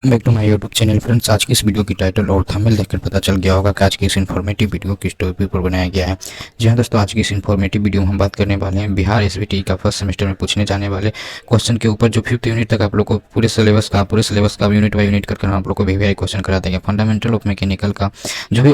Back to my YouTube channel friends. आज की इस वीडियो की टाइटल और थंबनेल देखकर पता चल गया होगा कि आज की इस इन्फॉर्मेटिव वीडियो किस टॉपिक पर बनाया गया है। जी हाँ दोस्तों, आज की इस इन्फॉर्मेटिव वीडियो में हम बात करने वाले हैं बिहार एसबीटी का फर्स्ट सेमेस्टर में पूछने जाने वाले क्वेश्चन के ऊपर, जो 5th यूनिट तक आप लोग को पूरे सिलेबस का यूनिट बाई यूनिट कर हम लोग को वीवीआई क्वेश्चन करा देंगे। फंडामेंटल ऑफ मैकेनिकल का जो भी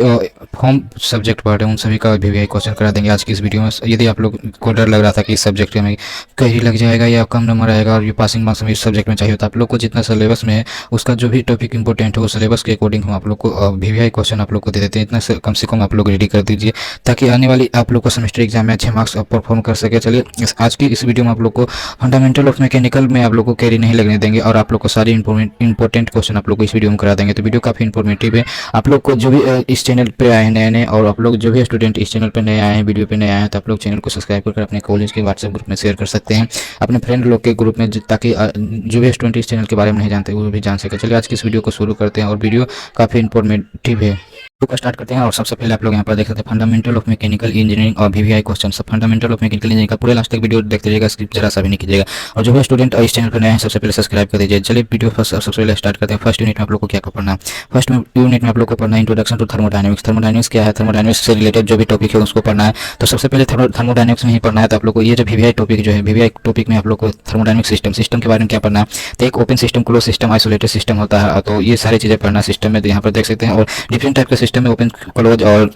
फॉर्म सब्जेक्ट पढ़ रहे हैं उन सभी का वीवीआई क्वेश्चन करा देंगे आज की इस वीडियो में। यदि आप लोग को डर लग रहा था कि इस सब्जेक्ट में कहीं लग जाएगा या कम नंबर आएगा और ये पासिंग मार्क्स में इस सब्जेक्ट में चाहिए, तो आप लोग को जितना सिलेबस में है उसका जो भी टॉपिक इंपॉर्टेंट हो सिलेबस के अकॉर्डिंग हम आप लोग को वीवीआई क्वेश्चन आप लोग को दे देते हैं। इतना कम से कम आप लोग रेडी कर दीजिए ताकि आने वाली आप लोग को सेमेस्टर एग्जाम में अच्छे मार्क्स परफॉर्म कर सके। चलिए आज की इस वीडियो में आप लोग को फंडामेंटल ऑफ मैकेनिकल में आप लोग को कैरी नहीं लगने देंगे और आप लोग को सारी इंपॉर्टेंट क्वेश्चन आप लोग को इस वीडियो में करा देंगे। तो वीडियो काफ़ी इंफॉर्मेटिव है। आप लोग को जो भी इस चैनल पर आए हैं नए नए, और आप लोग जो भी स्टूडेंट इस चैनल पर नए आए हैं, वीडियो पे नए आए हैं, तो आप लोग चैनल को सब्सक्राइब कर अपने कॉलेज के व्हाट्सएप ग्रुप में शेयर कर सकते हैं अपने फ्रेंड लोग के ग्रुप में, ताकि जो भी स्टूडेंट इस चैनल के बारे में नहीं जानते वो भी जान सके। चलिए आज की इस वीडियो को शुरू करते हैं और वीडियो काफ़ी इंफॉर्मेटिव है। तो स्टार्ट करते हैं और सबसे पहले आप लोग यहाँ पर देख सकते हैं फंडामेंटल ऑफ मैकेनिकल इंजीनियरिंग और वीवीआई क्वेश्चन। सब फंडामेंटल ऑफ मैकेनिकल इंजीनियरिंग का पूरे लास्ट तक वीडियो देखते रहिएगा, स्किप जरा सा भी नहीं कीजिएगा। और जो भी स्टूडेंट इस चैनल पर नए हैं सबसे पहले सब्सक्राइब कर दीजिए। चलिए वीडियो सबसे पहले स्टार्ट करते हैं। फर्स्ट यूनिट में आप लोग को क्या पढ़ना है? फर्स्ट यूनिट में आप लोग को पढ़ना है इंट्रोडक्शन टू थर्मोडायनेमिक्स। थर्मोडायनेमिक्स क्या है, थर्मोडायनेमिक्स से रिलेटेड जो भी टॉपिक है उसको पढ़ना है। तो सबसे पहले थर्मोडायनेमिक्स में ही पढ़ना है। तो आप लोग को ये जो वीवीआई टॉपिक जो है, वीवीआई टॉपिक में आप लोग को थर्मोडायनेमिक सिस्टम के बारे में क्या पढ़ना है? तो एक open system, close system, isolated system होता है। तो ये सारी चीज़ें पढ़ना सिस्टम में, तो यहाँ पर देख सकते हैं। और डिफरेंट टाइप के सिस्टम में ओपन, क्लोज और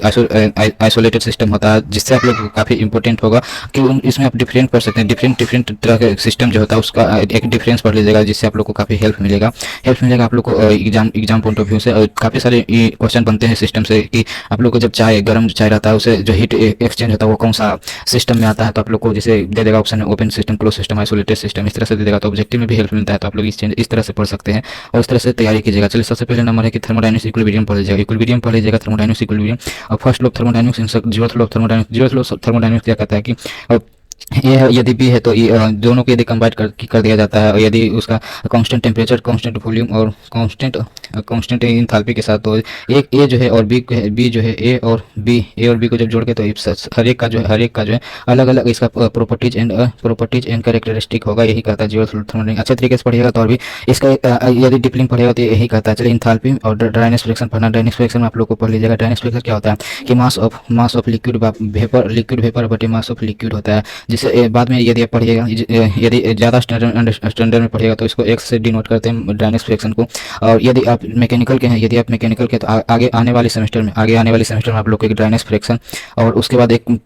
आइसोलेटेड सिस्टम होता है, जिससे आप लोग काफ़ी इंपॉर्टेंट होगा कि इसमें आप डिफरेंट पढ़ सकते हैं। डिफरेंट तरह के सिस्टम जो होता है उसका एक डिफरेंस पढ़ लीजिएगा, जिससे आप लोग को काफ़ी हेल्प मिलेगा आप लोग को एग्जाम पॉइंट ऑफ व्यू से। काफ़ी सारे क्वेश्चन बनते हैं सिस्टम से कि आप लोग को जब गर्म चाय रहता है उसे जो हीट एक्सचेंज होता है वो कौन सा सिस्टम में आता है। तो आप लोग को जैसे दे देगा option open system, close system, isolated system, इस तरह से दे देगा। तो ऑब्जेक्टिव में भी हेल्प मिलता है। तो आप लोग इस तरह से पढ़ सकते हैं और इस तरह से तैयारी कीजिएगा। चलिए सबसे पहले नंबर है कि थर्मोडायनेमिक्स इक्विलिब्रियम पढ़ लीजिएगा। इक्विलिब्रियम पढ़ लीजिएगा, थर्मोडायनेमिक्स इक्विलिब्रियम। और first law thermodynamics, zeroth law thermodynamics. Zeroth law thermodynamics क्या कहता है कि ये है, यदि बी है तो दोनों को यदि कंबाइन कर दिया जाता है, और यदि उसका कांस्टेंट टेम्परेचर, कांस्टेंट वॉल्यूम और कांस्टेंट इंथैल्पी के साथ, तो एक ए जो है और बी जो है ए और बी को जब जोड़ के तो हर एक का जो है अलग अलग इसका प्रॉपर्टीज एंड कैरेक्टरिस्टिक होगा। यही कहता है जीरो थर्मोडायनेमिक्स। अच्छे तरीके से पढ़िएगा तो और भी इसका यदि डीपलिंग पढ़ेगा तो यही कहता है। चलिए इंथैल्पी और ड्राइनेस फ्रिक्शन पढ़ना। ड्राइनेस फ्रिक्शन में आप लोग को पढ़ लीजिएगा। ड्राइनेस फ्रिक्शन क्या होता है कि मास ऑफ लिक्विड वेपर बटे मास ऑफ लिक्विड होता है, जिसे बाद में यदि आप पढ़िएगा, यदि ज़्यादा स्टैंडर्ड में पढ़िएगा तो इसको एक्स से डिनोट करते हैं ड्राइनेस फ्रिक्शन को। और यदि आप मैकेनिकल के हैं, तो आगे आने वाले सेमेस्टर में आप लोग को एक ड्राइनेस फ्रिक्शन और उसके बाद एक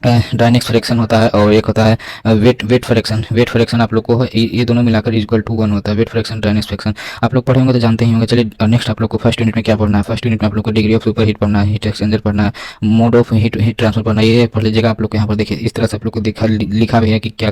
डायनेमिक्स फ्रिक्शन होता है, और एक होता है वेट फ्रिक्शन आप लोग को ये दोनों मिलाकर इक्वल टू 1 होता है। वेट फ्रिक्शन, डायनेमिक्स फ्रिक्शन आप लोग पढ़ेंगे तो जानते ही होंगे। चलिए नेक्स्ट आप लोग को फर्स्ट यूनिट में क्या पढ़ना है? फर्स्ट यूनिट में आप लोग को डिग्री ऑफ सुपर हीट पढ़ना है, हीट एक्सचेंजर पढ़ना है, मोड ऑफ हीट ट्रांसफर पढ़ना है। ये पढ़ लीजिएगा। आप लोग को यहाँ पर देखिए इस तरह से आप लोग को लिखा भी है कि क्या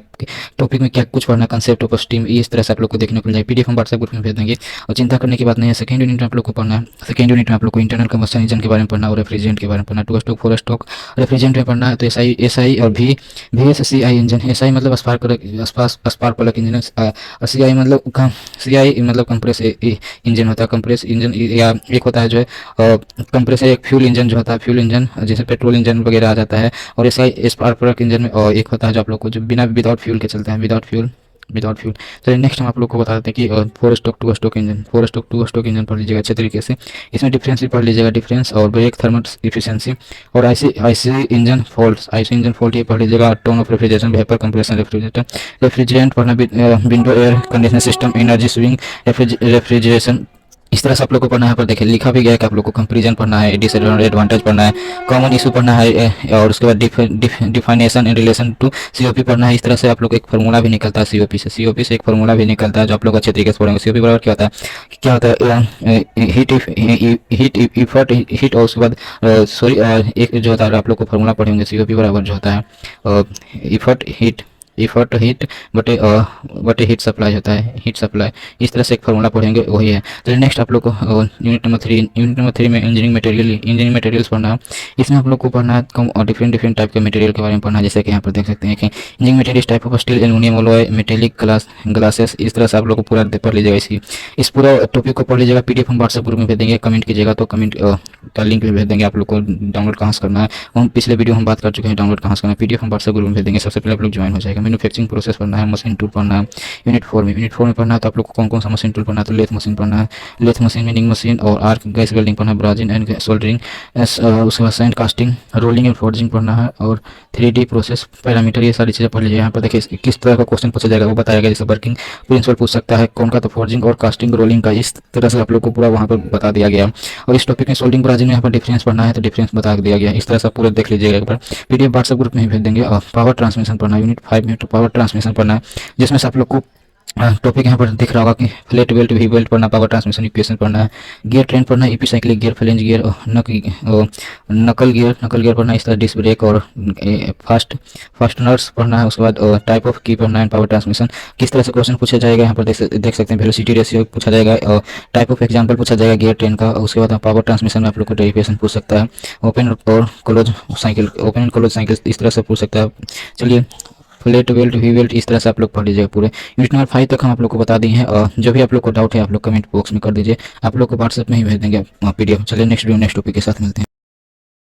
टॉपिक में क्या कुछ पढ़ना, कंसेप्ट ऑफ स्टीम, इस तरह से आप लोग को देखने को मिल जाएगा। पीडीएफ हम व्हाट्सएप ग्रुप में भेज देंगे और चिंता करने की बात नहीं है। सेकंड यूनिट में आप लोग को पढ़ना है। सेकंड यूनिट में आप लोग को इंटरनल कंबस्शन इंजन के बारे में पढ़ना और रेफ्रिजरेंट के बारे में पढ़ना। 2 स्टॉक 4 स्टॉक रेफ्रिजरेंट में पढ़ना है। तो एसआई और VSCI इंजन। एसआई मतलब स्पार्क प्लग इंजन, सीआई मतलब कंप्रेस इंजन होता है। कंप्रेस इंजन या एक होता है जो है कंप्रेस एक फ्यूल इंजन जो होता है, फ्यूल इंजन जैसे पेट्रोल इंजन वगैरह आ जाता है। और एसआई स्पार्क प्लग इंजन में, और एक होता है जो आप लोग को जो विदाउट फ्यूल के चलते हैं, विदाउट फ्यूल। चलिए नेक्स्ट हम आप लोग को बता देते हैं कि 4 stock 2 stock engine, 4 stock 2 stock engine पढ़ लीजिएगा अच्छे तरीके से। इसमें डिफरेंस भी पढ़ लीजिएगा, डिफरेंस और ब्रेक थर्मल इफिशिएंसी। और आईसी इंजन फॉल्ट ये पढ़ लीजिएगा। Ton of refrigeration, vapour compression, refrigerant पढ़ना, window air conditioner system, energy swing refrigeration, इस तरह से आप लोग को पढ़ना है। पर देखिए लिखा भी गया है कि आप लोग को कंपेरिजन पढ़ना है, डिसएडवांटेज पढ़ना है, कॉमन इशू पढ़ना है, और उसके बाद डिफाइनेशन इन रिलेशन टू सीओपी पढ़ना है। इस तरह से आप लोग एक फार्मूला भी निकलता है सीओपी से एक फार्मूला भी निकलता है जो आप लोग अच्छे तरीके से पढ़ेंगे। सीओपी बराबर क्या होता है हीट, और उसके बाद एक जो होता है आप लोग को फार्मूला पढ़ेंगे सीओपी बराबर जो होता है इफर्ट हीट बटे हीट सप्लाई होता है, हीट सप्लाई। इस तरह से एक फार्मूला पढ़ेंगे, वही है। तो नेक्स्ट आप लोग को यूनिट नंबर 3 में इंजीनियरिंग मटेरियल्स पढ़ना है। इसमें आप लोग को पढ़ना है डिफरेंट टाइप के मटेरियल के बारे में पढ़ना है। जैसे कि यहाँ पर देख सकते हैं कि engineering materials type of steel, aluminium alloy, metallic glasses. इस तरह से आप लोग को पूरा पढ़ लीजिएगा। इस पूरा टॉपिक को पढ़ लीजिएगा। पीडीएफ हम व्हाट्सएप ग्रुप में भेज देंगे, कमेंट कीजिएगा तो कमेंट का लिंक भी भेज देंगे। आप लोग को डाउनलोड कहाँ से करना है, हम पिछले वीडियो हम बात कर चुके हैं डाउनलोड कहाँ से करना है। पीडीएफ हम व्हाट्सएप ग्रुप में भेज देंगे, सबसे पहले आप लोग ज्वाइन हो जाएगा। मैन्युफैक्चरिंग प्रोसेस पढ़ना है, मशीन टूल पढ़ना है। यूनिट 4 में पढ़ना है तो आप लोग को कौन कौन सा मशीन टूल पढ़ना है, तो लेथ मशीन पढ़ना है, लेथ मशीन, मिलिंग मशीन और आर्क गैस वेल्डिंग पढ़ना है, ब्राजिंग एंड सोल्डरिंग, उसके बाद sand casting, rolling and forging पढ़ना है और 3D प्रोसेस पैरामीटर, ये सारी चीज़ें पढ़ लीजिए। यहाँ पर देखिए किस तरह का क्वेश्चन पूछा जाएगा वो बताया गया, जैसे वर्किंग प्रिंसिपल पूछ सकता है कौन का, तो फोर्जिंग और कास्टिंग रोलिंग का, इस तरह से आप लोग को पूरा वहाँ पर बता दिया गया। और इस टॉपिक में सोल्डिंग ब्राजिंग में यहाँ पर डिफरेंस पढ़ना है तो डिफरेंस बता दिया गया। इस तरह से पूरा देख लीजिएगा एक बार, PDF व्हाट्सएप ग्रुप में ही भेज देंगे। और पावर ट्रांसमिशन पढ़ना है, यूनिट 5 में तो पावर ट्रांसमिशन पढ़ना है, जिसमें से आप लोग को टॉपिक यहाँ पर दिख रहा होगा कि फ्लैट बेल्ट, वी बेल्ट पढ़ना, पावर ट्रांसमिशन इक्वेशन पढ़ना है, गियर ट्रेन पढ़ना है, EP cyclic gear, flange gear, नकल गियर पढ़ना है, इस तरह डिस्क ब्रेक और फास्टनर्स पढ़ना है। उसके बाद टाइप ऑफ की पढ़ना है, पावर ट्रांसमिशन किस तरह से क्वेश्चन पूछा जाएगा यहाँ पर देख सकते हैं। वेलोसिटी रेशियो पूछा जाएगा और टाइप ऑफ एग्जाम्पल पूछा जाएगा गियर ट्रेन का। उसके बाद पावर ट्रांसमिशन में आप लोग को डेरिवेशन पूछ सकता है, ओपन और close cycle, open and close cycle इस तरह से पूछ सकता है। चलिए फ्लैट बेल्ट, वी बेल्ट इस तरह से आप लोग पढ़ लीजिएगा पूरे। यूनिट नंबर 5 तक हम आप लोग को बता दिए हैं और जो भी आप लोग को डाउट है आप लोग कमेंट बॉक्स में कर दीजिए, आप लोग को व्हाट्सएप में ही भेज देंगे PDF। चलिए नेक्स्ट वीडियो नेक्स्ट टॉपिक के साथ मिलते हैं।